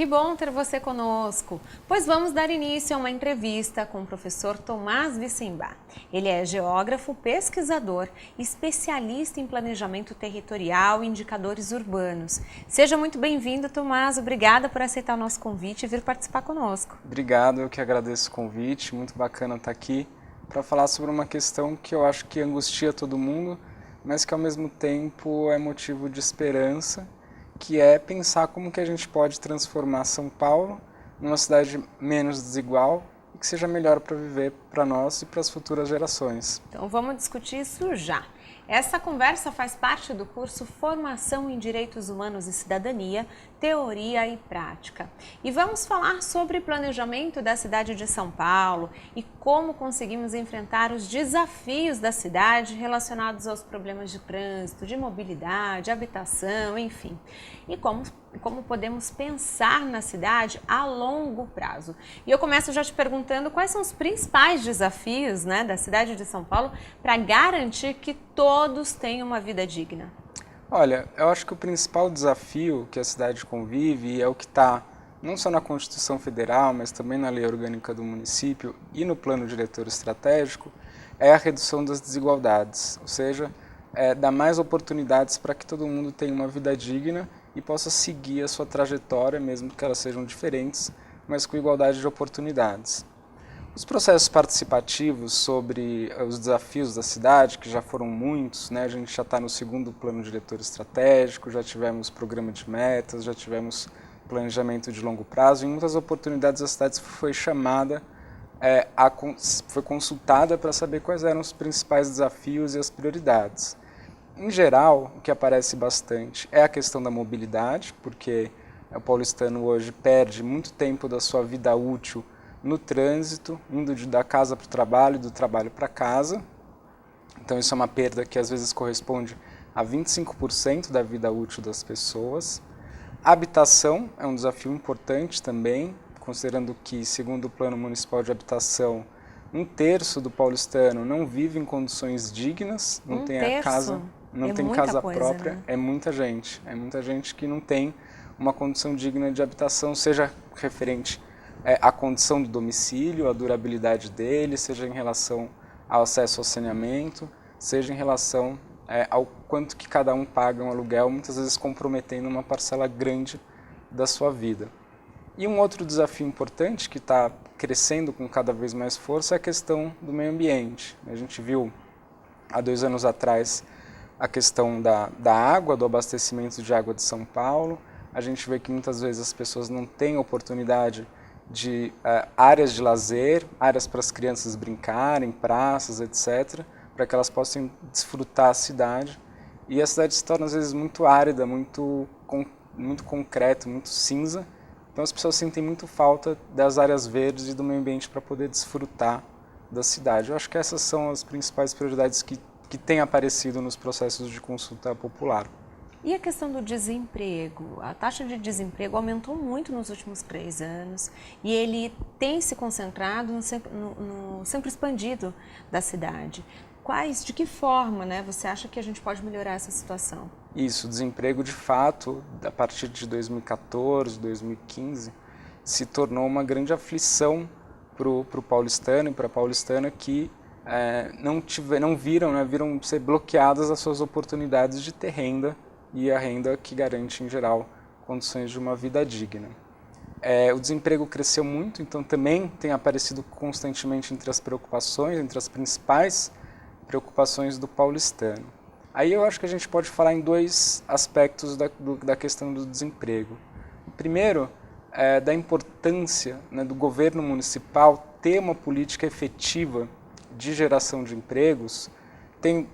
Que bom ter você conosco, pois vamos dar início a uma entrevista com o professor Tomás Vicembá. Ele é geógrafo, pesquisador, especialista em planejamento territorial e indicadores urbanos. Seja muito bem-vindo, Tomás. Obrigada por aceitar o nosso convite e vir participar conosco. Obrigado, eu que agradeço o convite. Muito bacana estar aqui para falar sobre uma questão que eu acho que angustia todo mundo, mas que ao mesmo tempo é motivo de esperança, que é pensar como que a gente pode transformar São Paulo numa cidade menos desigual e que seja melhor para viver para nós e para as futuras gerações. Então vamos discutir isso já. Essa conversa faz parte do curso Formação em Direitos Humanos e Cidadania, Teoria e Prática. E vamos falar sobre planejamento da cidade de São Paulo e como conseguimos enfrentar os desafios da cidade relacionados aos problemas de trânsito, de mobilidade, habitação, enfim. E como podemos pensar na cidade a longo prazo. E eu começo já te perguntando quais são os principais desafios, da cidade de São Paulo para garantir que todos tenham uma vida digna. Olha, eu acho que o principal desafio que a cidade convive é o que está não só na Constituição Federal, mas também na Lei Orgânica do Município e no Plano Diretor Estratégico, é a redução das desigualdades, ou seja, dar mais oportunidades para que todo mundo tenha uma vida digna e possa seguir a sua trajetória, mesmo que elas sejam diferentes, mas com igualdade de oportunidades. Os processos participativos sobre os desafios da cidade, que já foram muitos, a gente já está no segundo plano diretor estratégico, já tivemos programa de metas, já tivemos planejamento de longo prazo. Em muitas oportunidades a cidade foi chamada, foi consultada para saber quais eram os principais desafios e as prioridades. Em geral, o que aparece bastante é a questão da mobilidade, porque o paulistano hoje perde muito tempo da sua vida útil no trânsito, indo da casa para o trabalho e do trabalho para casa. Então isso é uma perda que às vezes corresponde a 25% da vida útil das pessoas. A habitação é um desafio importante também, considerando que, segundo o Plano Municipal de Habitação, 1/3 do paulistano não vive em condições dignas, não tem a casa, não tem casa própria, é muita gente que não tem uma condição digna de habitação, seja referente à condição do domicílio, a durabilidade dele, seja em relação ao acesso ao saneamento, seja em relação ao quanto que cada um paga um aluguel, muitas vezes comprometendo uma parcela grande da sua vida. E um outro desafio importante que está crescendo com cada vez mais força é a questão do meio ambiente. A gente viu há 2 anos atrás a questão da água, do abastecimento de água de São Paulo. A gente vê que muitas vezes as pessoas não têm oportunidade de áreas de lazer, áreas para as crianças brincarem, praças, etc., para que elas possam desfrutar a cidade. E a cidade se torna às vezes muito árida, muito concreta, muito cinza. Então as pessoas sentem muito falta das áreas verdes e do meio ambiente para poder desfrutar da cidade. Eu acho que essas são as principais prioridades que têm aparecido nos processos de consulta popular. E a questão do desemprego? A taxa de desemprego aumentou muito nos últimos 3 anos e ele tem se concentrado no centro expandido da cidade. De que forma você acha que a gente pode melhorar essa situação? Isso, o desemprego de fato, a partir de 2014, 2015, se tornou uma grande aflição para o paulistano e para a paulistana que viram ser bloqueadas as suas oportunidades de ter renda e a renda que garante, em geral, condições de uma vida digna. O desemprego cresceu muito, então também tem aparecido constantemente entre as principais preocupações do paulistano. Aí eu acho que a gente pode falar em 2 aspectos da questão do desemprego. O primeiro é da importância do governo municipal ter uma política efetiva de geração de empregos,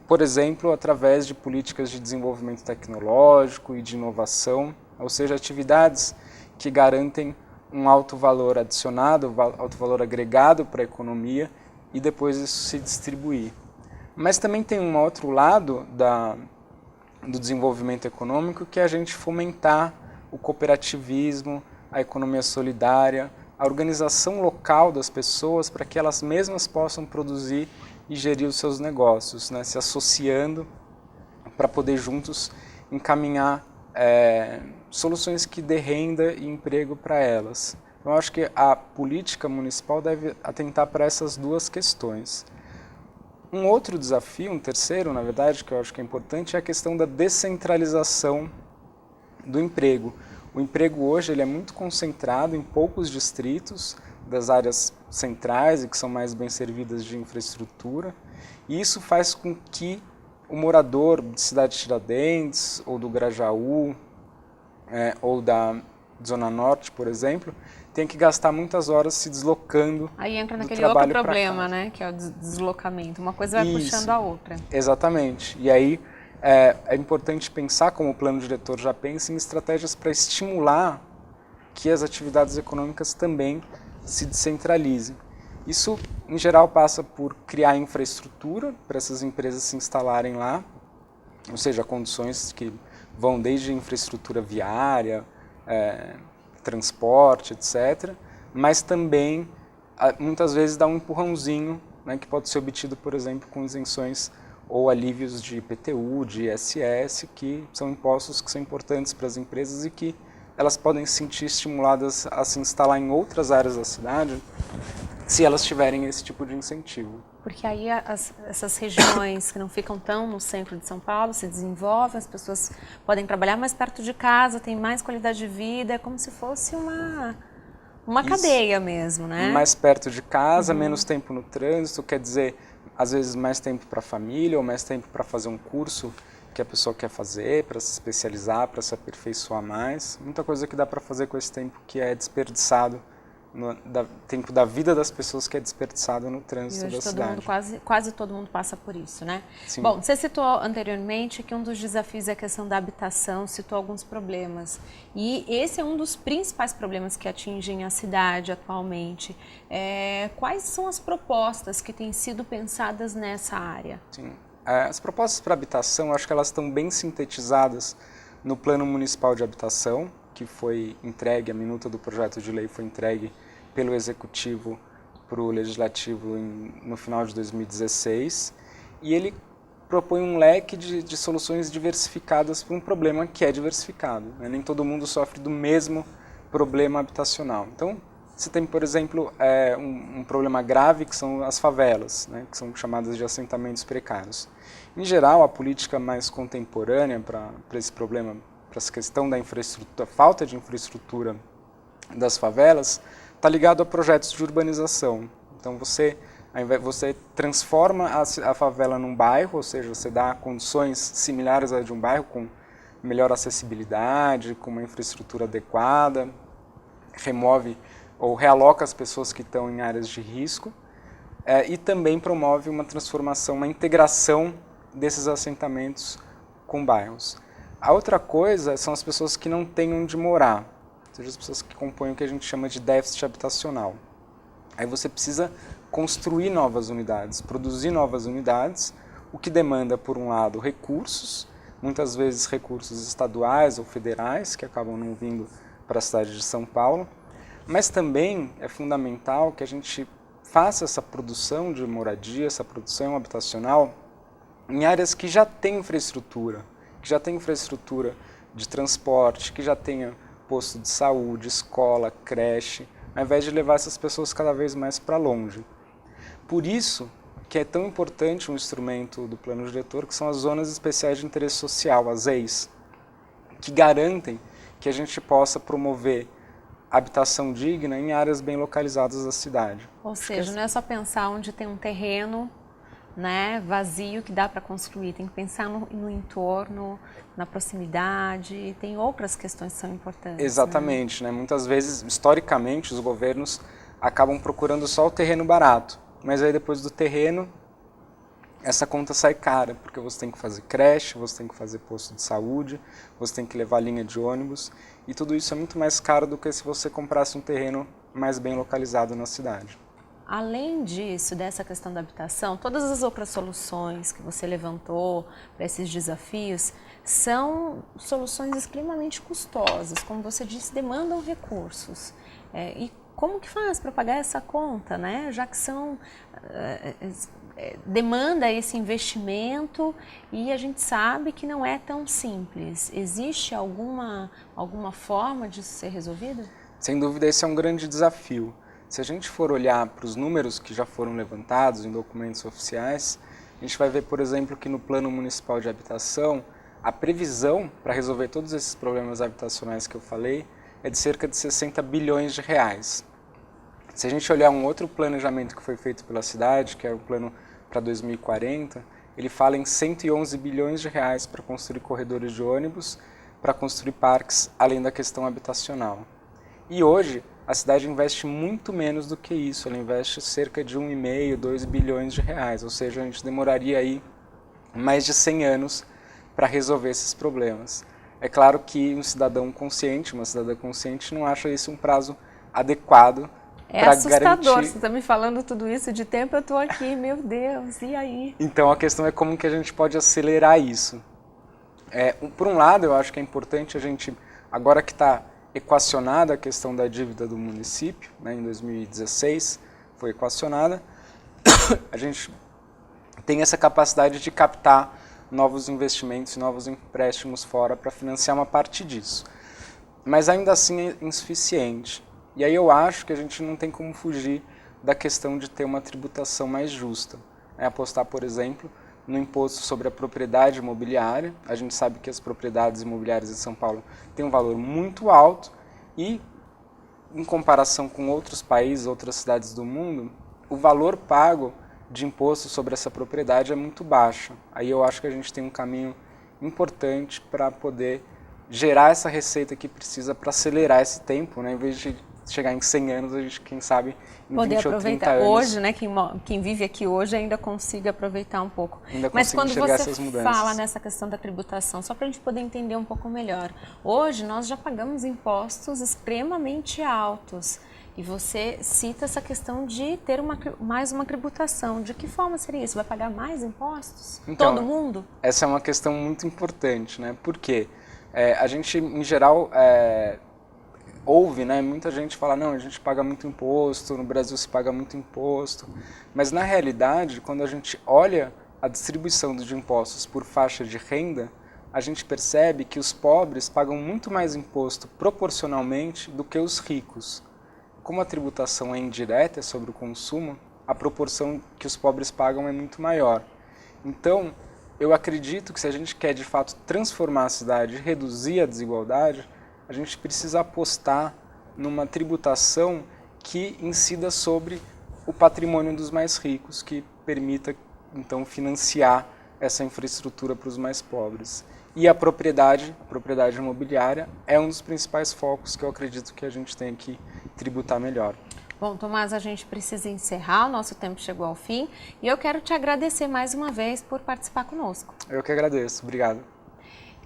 por exemplo, através de políticas de desenvolvimento tecnológico e de inovação, ou seja, atividades que garantem um alto valor adicionado, alto valor agregado para a economia e depois isso se distribuir. Mas também tem um outro lado do desenvolvimento econômico, que é a gente fomentar o cooperativismo, a economia solidária, a organização local das pessoas para que elas mesmas possam produzir e gerir os seus negócios, se associando para poder juntos encaminhar soluções que dê renda e emprego para elas. Então, eu acho que a política municipal deve atentar para essas duas questões. Um outro desafio, um terceiro, na verdade, que eu acho que é importante, é a questão da descentralização do emprego. O emprego hoje ele é muito concentrado em poucos distritos das áreas centrais e que são mais bem servidas de infraestrutura, e isso faz com que o morador de Cidade de Tiradentes, ou do Grajaú, ou da Zona Norte, por exemplo, tenha que gastar muitas horas se deslocando. Aí entra do naquele trabalho outro pra problema, casa. né, que é o deslocamento. Uma coisa vai Isso. puxando a outra. Exatamente. E aí é importante pensar, como o plano diretor já pensa, em estratégias para estimular que as atividades econômicas também se descentralizem. Isso, em geral, passa por criar infraestrutura para essas empresas se instalarem lá, ou seja, condições que vão desde infraestrutura viária, transporte, etc., mas também, muitas vezes, dá um empurrãozinho, né, que pode ser obtido, por exemplo, com isenções ou alívios de IPTU, de ISS, que são impostos que são importantes para as empresas e que elas podem se sentir estimuladas a se instalar em outras áreas da cidade se elas tiverem esse tipo de incentivo. Porque aí essas regiões que não ficam tão no centro de São Paulo se desenvolvem, as pessoas podem trabalhar mais perto de casa, têm mais qualidade de vida, é como se fosse uma cadeia mesmo, né? Mais perto de casa, menos tempo no trânsito, quer dizer, às vezes mais tempo para a família ou mais tempo para fazer um curso que a pessoa quer fazer, para se especializar, para se aperfeiçoar mais. Muita coisa que dá para fazer com esse tempo que é desperdiçado, tempo da vida das pessoas que é desperdiçado no trânsito da cidade. Quase todo mundo passa por isso, né? Sim. Bom, você citou anteriormente que um dos desafios é a questão da habitação, citou alguns problemas. E esse é um dos principais problemas que atingem a cidade atualmente. Quais são as propostas que têm sido pensadas nessa área? Sim. As propostas para habitação, acho que elas estão bem sintetizadas no Plano Municipal de Habitação, que foi entregue, a minuta do projeto de lei foi entregue pelo Executivo para o Legislativo no final de 2016, e ele propõe um leque de soluções diversificadas para um problema que é diversificado, né? Nem todo mundo sofre do mesmo problema habitacional. Então, você tem, por exemplo, um problema grave que são as favelas, né? Que são chamadas de assentamentos precários. Em geral, a política mais contemporânea para esse problema, para essa questão da infraestrutura, falta de infraestrutura das favelas, está ligado a projetos de urbanização. Então você transforma a favela num bairro, ou seja, você dá condições similares à de um bairro, com melhor acessibilidade, com uma infraestrutura adequada, remove ou realoca as pessoas que estão em áreas de risco, e também promove uma transformação, uma integração desses assentamentos com bairros. A outra coisa são as pessoas que não têm onde morar, ou seja, as pessoas que compõem o que a gente chama de déficit habitacional. Aí você precisa construir novas unidades, produzir novas unidades, o que demanda, por um lado, recursos, muitas vezes recursos estaduais ou federais, que acabam não vindo para a cidade de São Paulo, mas também é fundamental que a gente faça essa produção de moradia, essa produção habitacional, em áreas que já têm infraestrutura, de transporte, que já tenha posto de saúde, escola, creche, ao invés de levar essas pessoas cada vez mais para longe. Por isso que é tão importante um instrumento do plano diretor, que são as zonas especiais de interesse social, as ZEIs, que garantem que a gente possa promover habitação digna em áreas bem localizadas da cidade. Ou seja, não é só pensar onde tem um terreno, né, vazio que dá para construir, tem que pensar no entorno, na proximidade, tem outras questões que são importantes. Exatamente, né? Muitas vezes, historicamente, os governos acabam procurando só o terreno barato, mas aí depois do terreno, essa conta sai cara, porque você tem que fazer creche, você tem que fazer posto de saúde, você tem que levar linha de ônibus, e tudo isso é muito mais caro do que se você comprasse um terreno mais bem localizado na cidade. além disso, dessa questão da habitação, todas as outras soluções que você levantou para esses desafios são soluções extremamente custosas, como você disse, demandam recursos. E como que faz para pagar essa conta, né? Já que demanda esse investimento e a gente sabe que não é tão simples. Existe alguma forma disso ser resolvido? Sem dúvida, esse é um grande desafio. Se a gente for olhar para os números que já foram levantados em documentos oficiais, a gente vai ver, por exemplo, que no Plano Municipal de Habitação, a previsão para resolver todos esses problemas habitacionais que eu falei é de cerca de 60 bilhões de reais. Se a gente olhar um outro planejamento que foi feito pela cidade, que é o plano para 2040, ele fala em 111 bilhões de reais para construir corredores de ônibus, para construir parques, além da questão habitacional. E hoje, a cidade investe muito menos do que isso, ela investe cerca de 1,5, 2 bilhões de reais, ou seja, a gente demoraria aí mais de 100 anos para resolver esses problemas. É claro que um cidadão consciente, uma cidadã consciente, não acha isso um prazo adequado. É assustador, você está me falando tudo isso de tempo, eu estou aqui, meu Deus, e aí? Então a questão é como que a gente pode acelerar isso. Por um lado, eu acho que é importante a gente, agora que está equacionada a questão da dívida do município, né, em 2016 foi equacionada, a gente tem essa capacidade de captar novos investimentos, novos empréstimos fora para financiar uma parte disso. Mas ainda assim é insuficiente. E aí eu acho que a gente não tem como fugir da questão de ter uma tributação mais justa. Apostar, por exemplo, no imposto sobre a propriedade imobiliária. A gente sabe que as propriedades imobiliárias de São Paulo têm um valor muito alto e, em comparação com outros países, outras cidades do mundo, o valor pago de imposto sobre essa propriedade é muito baixo. Aí eu acho que a gente tem um caminho importante para poder gerar essa receita que precisa para acelerar esse tempo, né? Em vez de chegar em 100 anos, a gente, quem sabe, em poder 20 ou 30 aproveitar anos... hoje, né? Quem vive aqui hoje ainda consiga aproveitar um pouco. Mas quando você fala nessa questão da tributação, só para a gente poder entender um pouco melhor, hoje nós já pagamos impostos extremamente altos. E você cita essa questão de ter mais uma tributação. De que forma seria isso? Vai pagar mais impostos? Então, todo mundo? Essa é uma questão muito importante, né? Porque a gente, em geral, ouve, né? Muita gente fala, não, a gente paga muito imposto, no Brasil se paga muito imposto. Mas, na realidade, quando a gente olha a distribuição de impostos por faixa de renda, a gente percebe que os pobres pagam muito mais imposto proporcionalmente do que os ricos. Como a tributação é indireta, é sobre o consumo, a proporção que os pobres pagam é muito maior. Então, eu acredito que se a gente quer de fato transformar a cidade e reduzir a desigualdade, a gente precisa apostar numa tributação que incida sobre o patrimônio dos mais ricos, que permita então financiar essa infraestrutura para os mais pobres. E a propriedade imobiliária é um dos principais focos que eu acredito que a gente tem que tributar melhor. Bom, Tomás, a gente precisa encerrar, o nosso tempo chegou ao fim e eu quero te agradecer mais uma vez por participar conosco. Eu que agradeço, obrigado.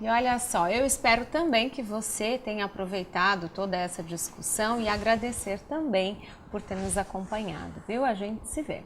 E olha só, eu espero também que você tenha aproveitado toda essa discussão e agradecer também por ter nos acompanhado, viu? A gente se vê.